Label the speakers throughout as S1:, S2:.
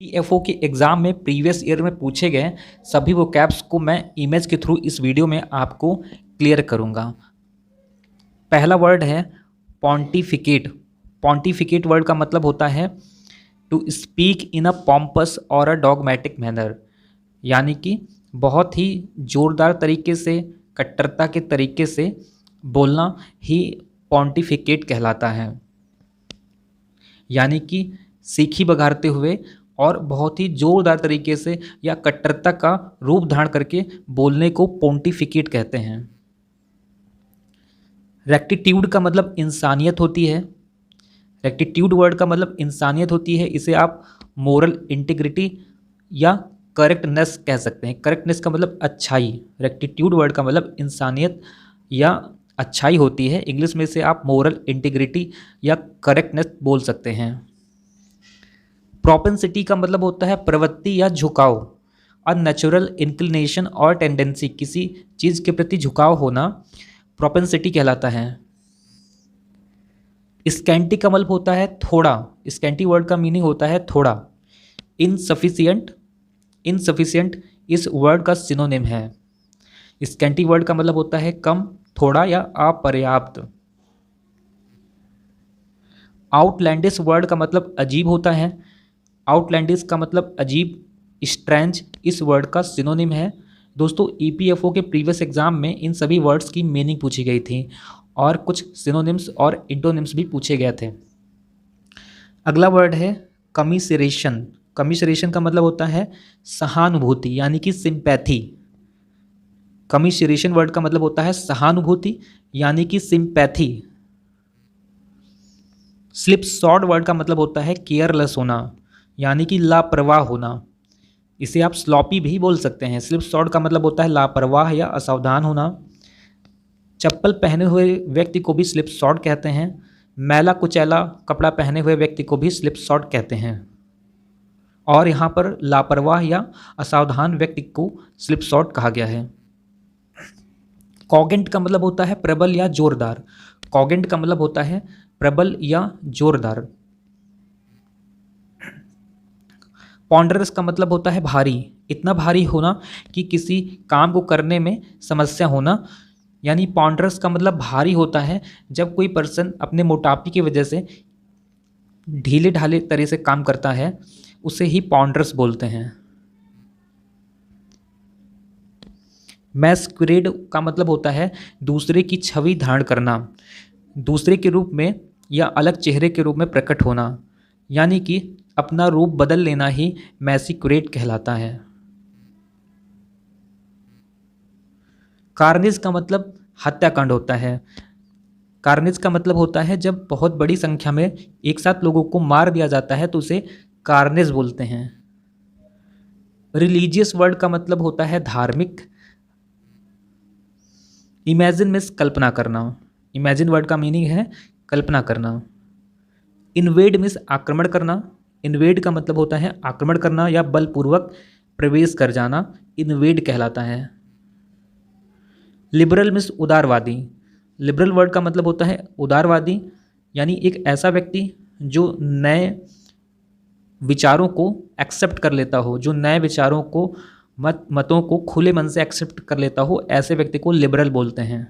S1: EPFO के exam में previous year में पूछे गए सभी वोकैब्स को मैं इमेज के थ्रू इस वीडियो में आपको क्लियर करूंगा। पहला वर्ड है पॉन्टिफिकेट। पॉन्टिफिकेट वर्ड का मतलब होता है to speak in a pompous और अ डॉगमेटिक मैनर, यानी कि बहुत ही जोरदार तरीके से, कट्टरता के तरीके से बोलना ही पॉन्टिफिकेट कहलाता है। यानी कि सीखी बघारते हुए और बहुत ही जोरदार तरीके से या कट्टरता का रूप धारण करके बोलने को पोंटिफिकेट कहते हैं। रेक्टिट्यूड का मतलब इंसानियत होती है। रेक्टिट्यूड वर्ड का मतलब इंसानियत होती है। इसे आप मोरल इंटीग्रिटी या करेक्टनेस कह सकते हैं। करेक्टनेस का मतलब अच्छाई। रेक्टिट्यूड वर्ड का मतलब इंसानियत या अच्छाई होती है। इंग्लिश में से आप मोरल इंटीग्रिटी या करेक्टनेस बोल सकते हैं। प्रोपेंसिटी का मतलब होता है प्रवृत्ति या झुकाव। अ नेचुरल इंक्लिनेशन और टेंडेंसी, किसी चीज़ के प्रति झुकाव होना प्रोपेंसिटी कहलाता है। स्कैंटी का मतलब होता है थोड़ा। स्कैंटी वर्ड का मीनिंग होता है थोड़ा। इनसफिशियंट, इनसफिशियंट इस वर्ड का सिनोनिम है। स्कैंटी वर्ड का मतलब होता है कम, थोड़ा या अपर्याप्त। आउटलैंडिश वर्ड का मतलब अजीब होता है। आउटलैंडिश का मतलब अजीब, स्ट्रेंज इस वर्ड का सिनोनिम है। दोस्तों, ईपीएफओ के प्रीवियस एग्जाम में इन सभी वर्ड्स की मीनिंग पूछी गई थी और कुछ सिनोनिम्स और इंटोनिम्स भी पूछे गए थे। अगला वर्ड है कमिसरेशन। कमिसरेशन का मतलब होता है सहानुभूति, यानी कि सिंपैथी। कमिसरेशन वर्ड का मतलब होता है सहानुभूति यानी कि सिंपैथी। स्लिप सॉड वर्ड का मतलब होता है केयरलेस होना, यानी कि लापरवाह होना। इसे आप स्लॉपी भी बोल सकते हैं। स्लिप सॉड का मतलब होता है लापरवाह या असावधान होना। चप्पल पहने हुए व्यक्ति को भी स्लिप सॉड कहते हैं। मैला कुचैला कपड़ा पहने हुए व्यक्ति को भी स्लिप सॉड कहते हैं। और यहाँ पर लापरवाह या असावधान व्यक्ति को स्लिप सॉड कहा गया है। कॉगेंट का मतलब होता है प्रबल या जोरदार। कॉगेंट का मतलब होता है प्रबल या जोरदार। पॉन्डरस का मतलब होता है भारी, इतना भारी होना कि किसी काम को करने में समस्या होना। यानी पॉन्डरस का मतलब भारी होता है जब कोई पर्सन अपने मोटापे की वजह से ढीले ढाले तरह से काम करता है, उसे ही पॉन्डरस बोलते हैं। मैस्कुरेड का मतलब होता है दूसरे की छवि धारण करना, दूसरे के रूप में या अलग चेहरे के रूप में प्रकट होना, यानी कि अपना रूप बदल लेना ही मैस्कुरेड कहलाता है। कार्नेज का मतलब हत्याकांड होता है। कार्नेज का मतलब होता है जब बहुत बड़ी संख्या में एक साथ लोगों को मार दिया जाता है तो उसे कार्नेज बोलते हैं। रिलीजियस वर्ड का मतलब होता है धार्मिक। इमेजिन मीन्स कल्पना करना। इमेजिन वर्ड का मीनिंग है कल्पना करना। इन्वेड मीन्स आक्रमण करना। इन्वेड का मतलब होता है आक्रमण करना या बलपूर्वक प्रवेश कर जाना, इन्वेड कहलाता है। लिबरल मीन्स उदारवादी। लिबरल वर्ड का मतलब होता है उदारवादी, यानी एक ऐसा व्यक्ति जो नए विचारों को एक्सेप्ट कर लेता हो, जो नए विचारों को मतों को खुले मन से एक्सेप्ट कर लेता हो, ऐसे व्यक्ति को लिबरल बोलते हैं।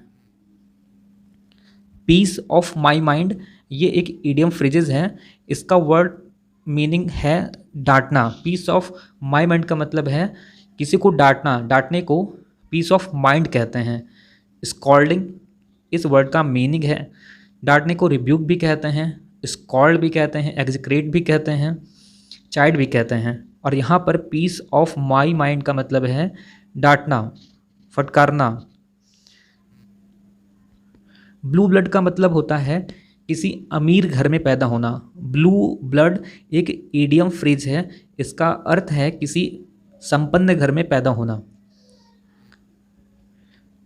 S1: पीस ऑफ माई माइंड ये एक इडियम फ्रेजेज है। इसका वर्ड मीनिंग है डांटना। पीस ऑफ माई माइंड का मतलब है किसी को डांटना, डांटने को पीस ऑफ माइंड कहते हैं। स्कॉल्डिंग इस वर्ड का मीनिंग है। डांटने को रिब्यूक भी कहते हैं, स्कॉल्ड भी कहते हैं, एग्जिक्रेट भी कहते हैं, चाइड भी कहते हैं। और यहाँ पर पीस ऑफ माई माइंड का मतलब है डांटना, फटकारना। ब्लू ब्लड का मतलब होता है किसी अमीर घर में पैदा होना। ब्लू ब्लड एक इडियम फ्रेज है। इसका अर्थ है किसी संपन्न घर में पैदा होना।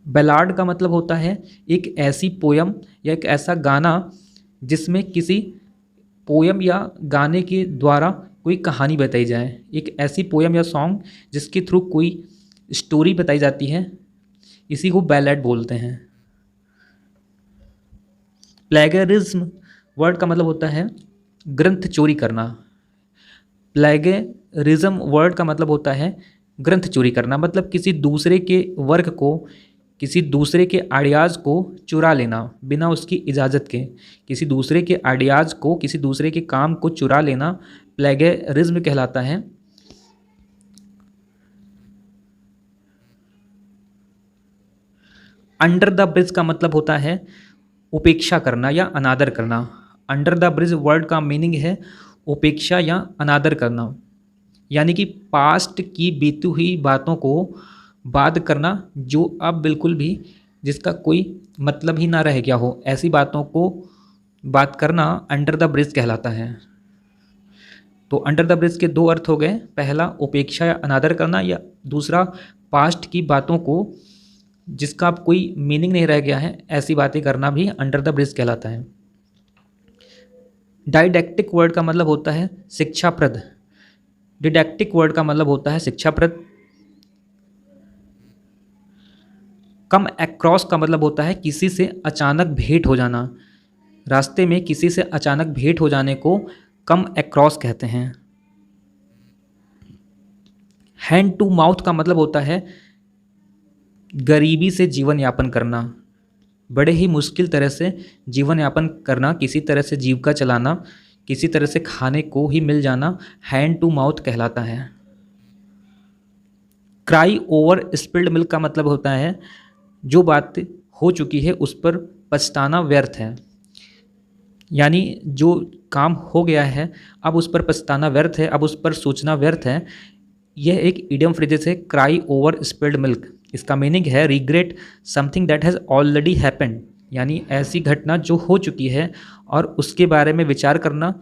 S1: बैलार्ड का मतलब होता है एक ऐसी पोयम या एक ऐसा गाना जिसमें किसी पोयम या गाने के द्वारा कोई कहानी बताई जाए। एक ऐसी पोयम या सॉन्ग जिसके थ्रू कोई स्टोरी बताई जाती है, इसी को बैलाड बोलते हैं। प्लेगरिज्म वर्ड का मतलब होता है ग्रंथ चोरी करना। प्लेगरिज्म वर्ड का मतलब होता है ग्रंथ चोरी करना, मतलब किसी दूसरे के वर्क को, किसी दूसरे के आइडियाज़ को चुरा लेना बिना उसकी इजाज़त के, किसी दूसरे के आइडियाज़ को, किसी दूसरे के काम को चुरा लेना प्लेगरिज्म कहलाता है। अंडर द ब्रिज का मतलब होता है उपेक्षा करना या अनादर करना। अंडर द ब्रिज वर्ड का मीनिंग है उपेक्षा या अनादर करना, यानी कि पास्ट की बीती हुई बातों को बात करना, जो अब बिल्कुल भी जिसका कोई मतलब ही ना रह गया हो, ऐसी बातों को बात करना अंडर द ब्रिज कहलाता है। तो अंडर द ब्रिज के दो अर्थ हो गए, पहला उपेक्षा या अनादर करना, या दूसरा पास्ट की बातों को जिसका अब कोई मीनिंग नहीं रह गया है, ऐसी बातें करना भी अंडर द ब्रिज कहलाता है। डाइडैक्टिक वर्ड का मतलब होता है शिक्षाप्रद। डिडैक्टिक वर्ड का मतलब होता है शिक्षाप्रद। कम अक्रॉस का मतलब होता है किसी से अचानक भेंट हो जाना। रास्ते में किसी से अचानक भेंट हो जाने को कम अक्रॉस कहते हैं। हैंड टू माउथ का मतलब होता है गरीबी से जीवन यापन करना, बड़े ही मुश्किल तरह से जीवन यापन करना, किसी तरह से जीविका चलाना, किसी तरह से खाने को ही मिल जाना हैंड टू माउथ कहलाता है। क्राई ओवर स्पिल्ड मिल्क का मतलब होता है जो बात हो चुकी है उस पर पछताना व्यर्थ है, यानी जो काम हो गया है अब उस पर पछताना व्यर्थ है, अब उस पर सोचना व्यर्थ है। यह एक इडियम फ्रेजेस है, क्राई ओवर स्पिल्ड मिल्क। इसका मीनिंग है regret something that has already happened, यानी ऐसी घटना जो हो चुकी है और उसके बारे में विचार करना,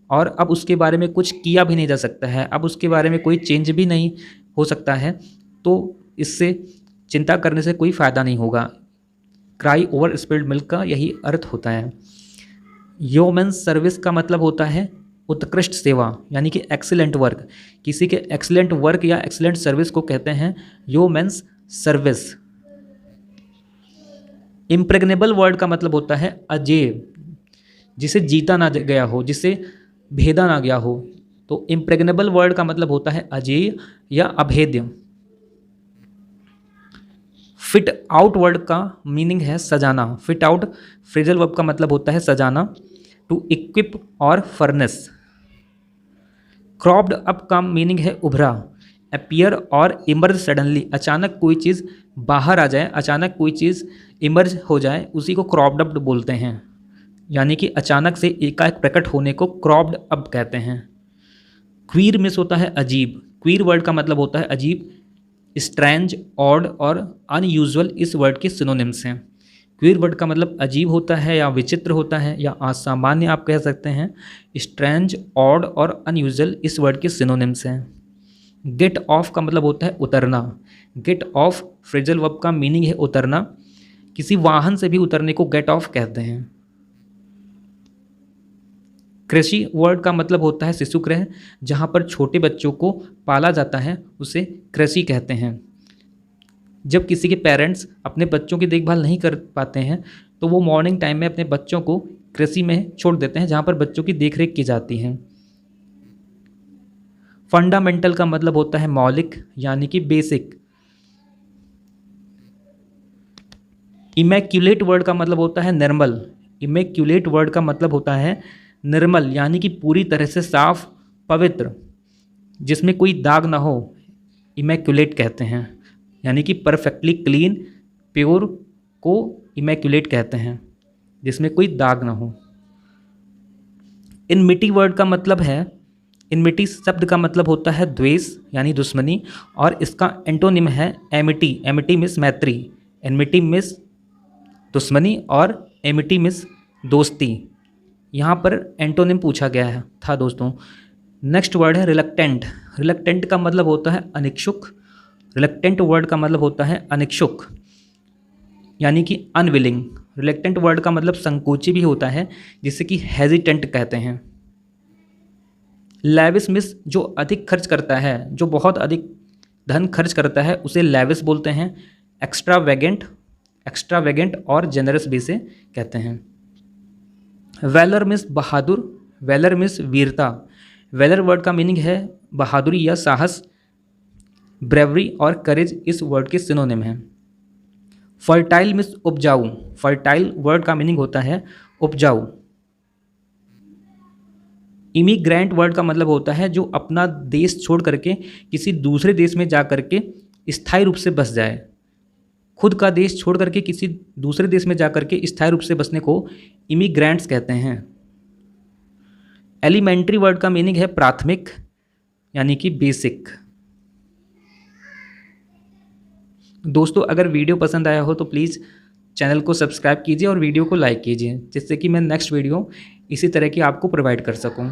S1: और अब उसके बारे में कुछ किया भी नहीं जा सकता है, अब उसके बारे में कोई चेंज भी नहीं हो सकता है, तो इससे चिंता करने से कोई फ़ायदा नहीं होगा। क्राई ओवर स्पिल्ड मिल्क का यही अर्थ होता है। ह्यूमन्स सर्विस का मतलब होता है उत्कृष्ट सेवा, यानी कि एक्सीलेंट वर्क। किसी के एक्सीलेंट वर्क या एक्सीलेंट सर्विस को कहते हैं ह्यूमन्स सर्विस। इम्प्रेग्नेबल वर्ड का मतलब होता है अजेय, जिसे जीता ना गया हो, जिसे भेदा ना गया हो। तो इम्प्रेग्नेबल वर्ड का मतलब होता है अजेय या अभेद्य। फिट आउट वर्ड का मीनिंग है सजाना। फिट आउट फ्रेजल वर्ब का मतलब होता है सजाना, टू इक्विप और फर्नेस। क्रॉप्ड अप का मीनिंग है उभरा। अपीयर और इमर्ज सडनली, अचानक कोई चीज़ बाहर आ जाए, अचानक कोई चीज़ इमर्ज हो जाए, उसी को क्रॉप्ड अप बोलते हैं, यानी कि अचानक से एकाएक प्रकट होने को क्रॉप्ड अप कहते हैं। क्वीर मिस होता है अजीब। क्वीर वर्ड का मतलब होता है अजीब। स्ट्रेंज, ऑड और अनयूजुअल इस वर्ड के सिनोनिम्स हैं। क्वीर वर्ड का मतलब अजीब होता है या विचित्र होता है या असामान्य आप कह सकते हैं। स्ट्रेंज, ऑड और अनयूजुअल इस वर्ड के सिनोनिम्स हैं। गेट ऑफ का मतलब होता है उतरना। गेट ऑफ फ्रेजल वर्ब का मीनिंग है उतरना। किसी वाहन से भी उतरने को गेट ऑफ कहते हैं। कृषि वर्ड का मतलब होता है शिशुगृह, जहाँ पर छोटे बच्चों को पाला जाता है उसे कृषि कहते हैं। जब किसी के पेरेंट्स अपने बच्चों की देखभाल नहीं कर पाते हैं तो वो मॉर्निंग टाइम में अपने बच्चों को कृषि में छोड़ देते हैं, जहाँ पर बच्चों की देखरेख की जाती है। फंडामेंटल का मतलब होता है मौलिक, यानी कि बेसिक। इमैक्युलेट वर्ड का मतलब होता है निर्मल। इमैक्युलेट वर्ड का मतलब होता है निर्मल, यानी कि पूरी तरह से साफ, पवित्र, जिसमें कोई दाग ना हो, इमैक्युलेट कहते हैं। यानी कि परफेक्टली क्लीन, प्योर को इमैक्युलेट कहते हैं, जिसमें कोई दाग ना हो। इनमिटी वर्ड का मतलब है, इनमिटी शब्द का मतलब होता है द्वेष, यानी दुश्मनी, और इसका एंटोनिम है एमिटी। एमिटी मिस मैत्री। एनमिटी मिस दुश्मनी और एमिटी मिस दोस्ती। यहाँ पर एंटोनिम पूछा गया था दोस्तों। नेक्स्ट वर्ड है रिलक्टेंट। रिलक्टेंट का मतलब होता है अनिच्छुक। रिलक्टेंट वर्ड का मतलब होता है अनिच्छुक, यानी कि अनविलिंग। रिलक्टेंट वर्ड का मतलब संकोची भी होता है, जिसे कि हेजिटेंट कहते हैं। लैविश मिस, जो अधिक खर्च करता है, जो बहुत अधिक धन खर्च करता है, उसे लैविश बोलते हैं। एक्स्ट्रावेगेंट, एक्स्ट्रावेगेंट और जेनरस भी से कहते हैं। वैलर मिस बहादुर। वैलर मिस वीरता। वेलर वर्ड का मीनिंग है बहादुरी या साहस। ब्रेवरी और करेज इस वर्ड के सिनोनिम हैं। फर्टाइल मीन्स उपजाऊ। फर्टाइल वर्ड का मीनिंग होता है उपजाऊ। इमिग्रेंट वर्ड का मतलब होता है जो अपना देश छोड़ करके किसी दूसरे देश में जा करके स्थायी रूप से बस जाए। खुद का देश छोड़ करके किसी दूसरे देश में जा करके स्थायी रूप से बसने को इमिग्रेंट्स कहते हैं। एलिमेंट्री वर्ड का मीनिंग है प्राथमिक यानी कि बेसिक। दोस्तों अगर वीडियो पसंद आया हो तो प्लीज़ चैनल को सब्सक्राइब कीजिए और वीडियो को लाइक कीजिए, जिससे कि मैं नेक्स्ट वीडियो इसी तरह की आपको प्रोवाइड कर सकूं।